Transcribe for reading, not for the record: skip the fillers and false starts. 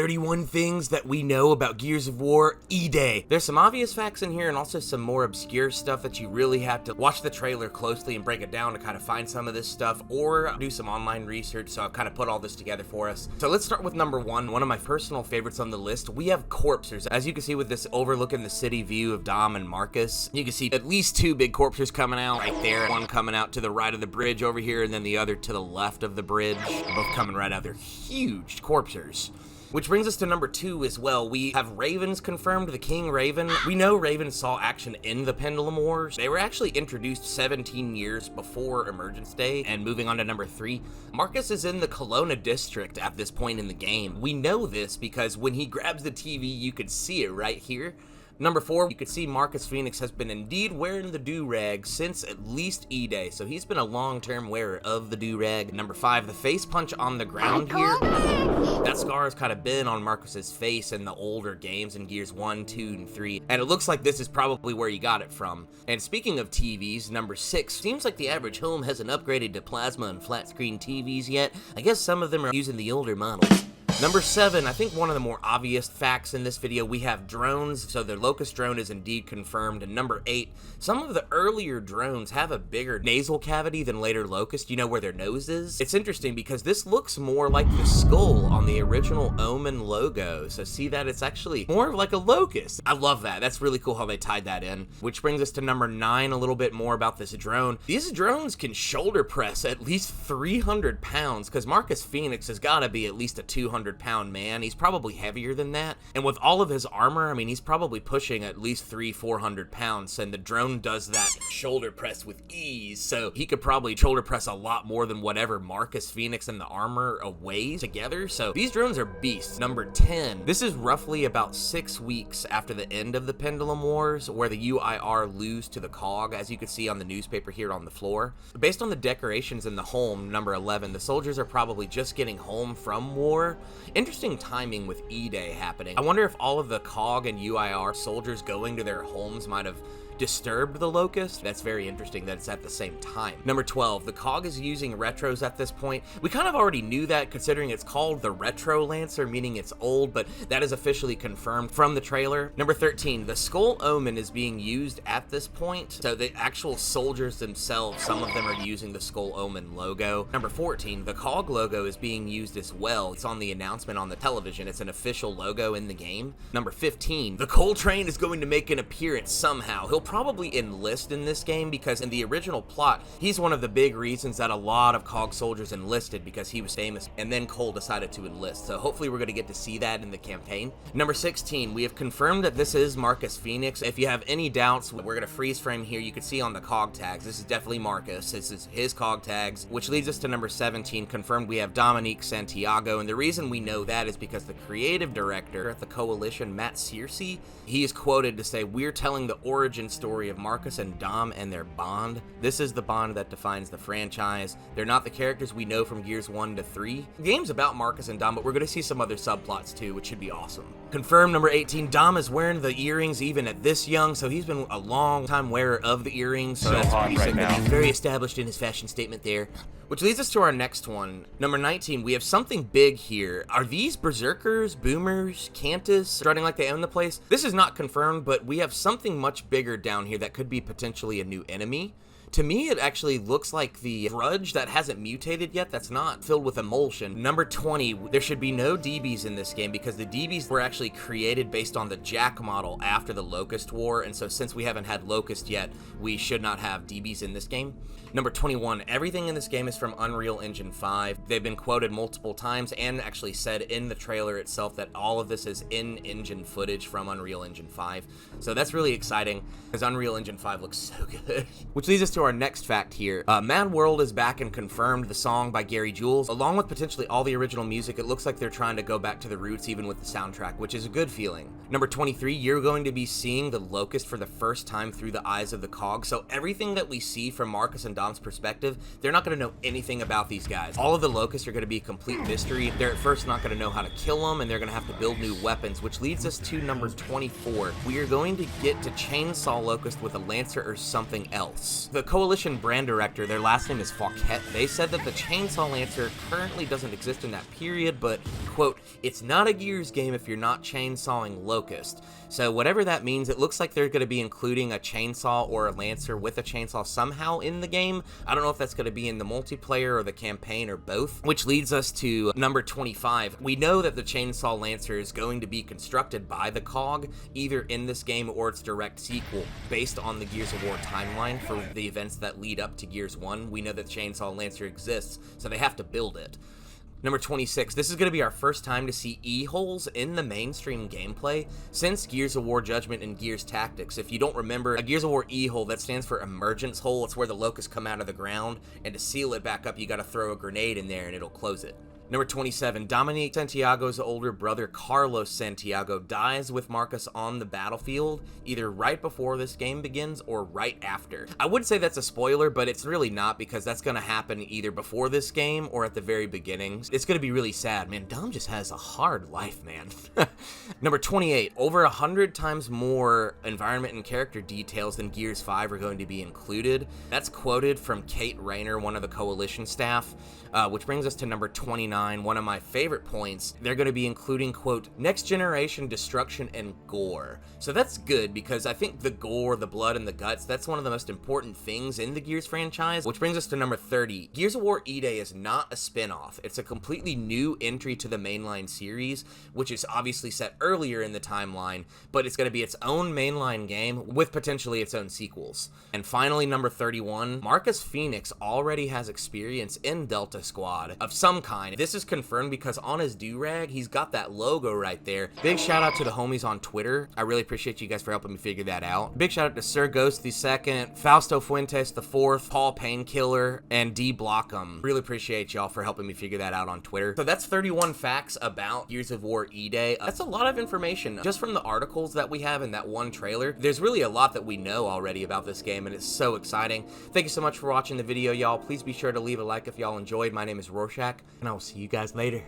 31 things that we know about Gears of War eday. There's some obvious facts in here and also some more obscure stuff that you really have to watch the trailer closely and break it down to kind of find some of this stuff or do some online research. So I've kind of put all this together for us. So let's start with number one of my personal favorites on the list. We have corpses. As you can see with this overlooking the city view of Dom and Marcus, you can see at least two big corpses coming out right there. One coming out to the right of the bridge over here and then the other to the left of the bridge. They're both coming right out. They're huge corpses. Which brings us to number two as well. We have Ravens confirmed, the King Raven. We know Ravens saw action in the Pendulum Wars. They were actually introduced 17 years before Emergence Day. And moving on to number three, Marcus is in the Kelowna district at this point in the game. We know this because when he grabs the TV, you could see it right here. Number four, you can see Marcus Phoenix has been indeed wearing the do-rag since at least E-Day, so he's been a long-term wearer of the do-rag. Number five, the face punch on the ground here. That scar has kind of been on Marcus's face in the older games in Gears 1, 2, and 3, and it looks like this is probably where he got it from. And speaking of TVs, number six, seems like the average home hasn't upgraded to plasma and flat-screen TVs yet. I guess some of them are using the older models. Number seven, I think one of the more obvious facts in this video, we have drones, so the Locust drone is indeed confirmed. And number eight, some of the earlier drones have a bigger nasal cavity than later Locust, you know where their nose is? It's interesting because this looks more like the skull on the original Omen logo, so see that? It's actually more like a Locust. I love that. That's really cool how they tied that in. Which brings us to number nine, a little bit more about this drone. These drones can shoulder press at least 300 pounds, because Marcus Phoenix has got to be at least a 200-pound man. He's probably heavier than that, and with all of his armor, I mean, he's probably pushing at least 300-400 pounds, and the drone does that shoulder press with ease, so he could probably shoulder press a lot more than whatever Marcus Phoenix and the armor weighs together, so these drones are beasts. Number 10, this is roughly about 6 weeks after the end of the Pendulum Wars, where the UIR lose to the COG, as you can see on the newspaper here on the floor. Based on the decorations in the home, number 11, the soldiers are probably just getting home from war. Interesting timing with E-Day happening. I wonder if all of the COG and UIR soldiers going to their homes might have disturbed the Locust. That's very interesting that it's at the same time. Number 12, the COG is using retros at this point. We kind of already knew that considering it's called the Retro Lancer, meaning it's old, but that is officially confirmed from the trailer. Number 13, the Skull Omen is being used at this point. So the actual soldiers themselves, some of them are using the Skull Omen logo. Number 14, the COG logo is being used as well. It's on the announcement on the television. It's an official logo in the game. Number 15, the Coltrane is going to make an appearance somehow. He'll probably enlist in this game because in the original plot, he's one of the big reasons that a lot of COG soldiers enlisted because he was famous, and then Cole decided to enlist. So hopefully we're going to get to see that in the campaign. Number 16, we have confirmed that this is Marcus Phoenix. If you have any doubts, we're going to freeze frame here. You can see on the COG tags, this is definitely Marcus. This is his COG tags, which leads us to number 17, confirmed we have Dominique Santiago, and the reason we know that is because the creative director at the Coalition, Matt Searcy, he is quoted to say, "We're telling the origin story of Marcus and Dom and their bond. This is the bond that defines the franchise. They're not the characters we know from Gears 1 to 3. The game's about Marcus and Dom, but we're going to see some other subplots too, which should be awesome." Confirmed number 18, Dom is wearing the earrings even at this young, so he's been a long time wearer of the earrings, so that's pretty sick that he's very established in his fashion statement there. Which leads us to our next one. Number 19, we have something big here. Are these Berserkers, Boomers, Cantus, starting like they own the place? This is not confirmed, but we have something much bigger down here that could be potentially a new enemy. To me, it actually looks like the Grudge that hasn't mutated yet, that's not filled with emulsion. Number 20, there should be no DBs in this game because the DBs were actually created based on the Jack model after the Locust War, and so since we haven't had Locust yet, we should not have DBs in this game. Number 21, everything in this game is from Unreal Engine 5. They've been quoted multiple times and actually said in the trailer itself that all of this is in-engine footage from Unreal Engine 5. So that's really exciting because Unreal Engine 5 looks so good. Which leads us to our next fact here. Mad World is back and confirmed, the song by Gary Jules. Along with potentially all the original music, it looks like they're trying to go back to the roots even with the soundtrack, which is a good feeling. Number 23, you're going to be seeing the Locust for the first time through the eyes of the COG. So everything that we see from Marcus and Dom's perspective, they're not going to know anything about these guys. All of the locusts are going to be a complete mystery. They're at first not going to know how to kill them, and they're going to have to build new weapons, which leads us to number 24. We are going to get to chainsaw locust with a lancer or something else. The Coalition brand director, their last name is Fauquet, they said that the chainsaw lancer currently doesn't exist in that period, but, quote, it's not a Gears game if you're not chainsawing locust. So whatever that means, it looks like they're going to be including a chainsaw or a lancer with a chainsaw somehow in the game. I don't know if that's going to be in the multiplayer or the campaign or both, which leads us to number 25. We know that the chainsaw lancer is going to be constructed by the COG, either in this game or its direct sequel, based on the Gears of War timeline for the events that lead up to Gears 1. We know that chainsaw lancer exists, so they have to build it. Number 26, this is going to be our first time to see E-holes in the mainstream gameplay since Gears of War Judgment and Gears Tactics. If you don't remember, a Gears of War E-hole, that stands for emergence hole. It's where the locusts come out of the ground, and to seal it back up, you got to throw a grenade in there and it'll close it. Number 27, Dominique Santiago's older brother Carlos Santiago dies with Marcus on the battlefield, either right before this game begins or right after. I would say that's a spoiler, but it's really not, because that's going to happen either before this game or at the very beginning. It's going to be really sad. Man, Dom just has a hard life, man. Number 28, over 100 times more environment and character details than Gears 5 are going to be included. That's quoted from Kate Rayner, one of the Coalition staff, which brings us to number 29. One of my favorite points, they're going to be including, quote, next generation destruction and gore. So that's good, because I think the gore, the blood, and the guts, that's one of the most important things in the Gears franchise, which brings us to number 30. Gears of War eday is not a spin-off. It's a completely new entry to the mainline series, which is obviously set earlier in the timeline, but it's going to be its own mainline game with potentially its own sequels. And finally, number 31, Marcus Phoenix already has experience in Delta Squad of some kind. This is confirmed because on his do-rag, he's got that logo right there. Big shout out to the homies on Twitter. I really appreciate you guys for helping me figure that out. Big shout out to Sir Ghost II, Fausto Fuentes IV, Paul Painkiller, and D Blockham. Really appreciate y'all for helping me figure that out on Twitter. So that's 31 facts about Gears of War eday. That's a lot of information just from the articles that we have in that one trailer. There's really a lot that we know already about this game, and it's so exciting. Thank you so much for watching the video, y'all. Please be sure to leave a like if y'all enjoyed. My name is Rorshaq, and I will see you guys later.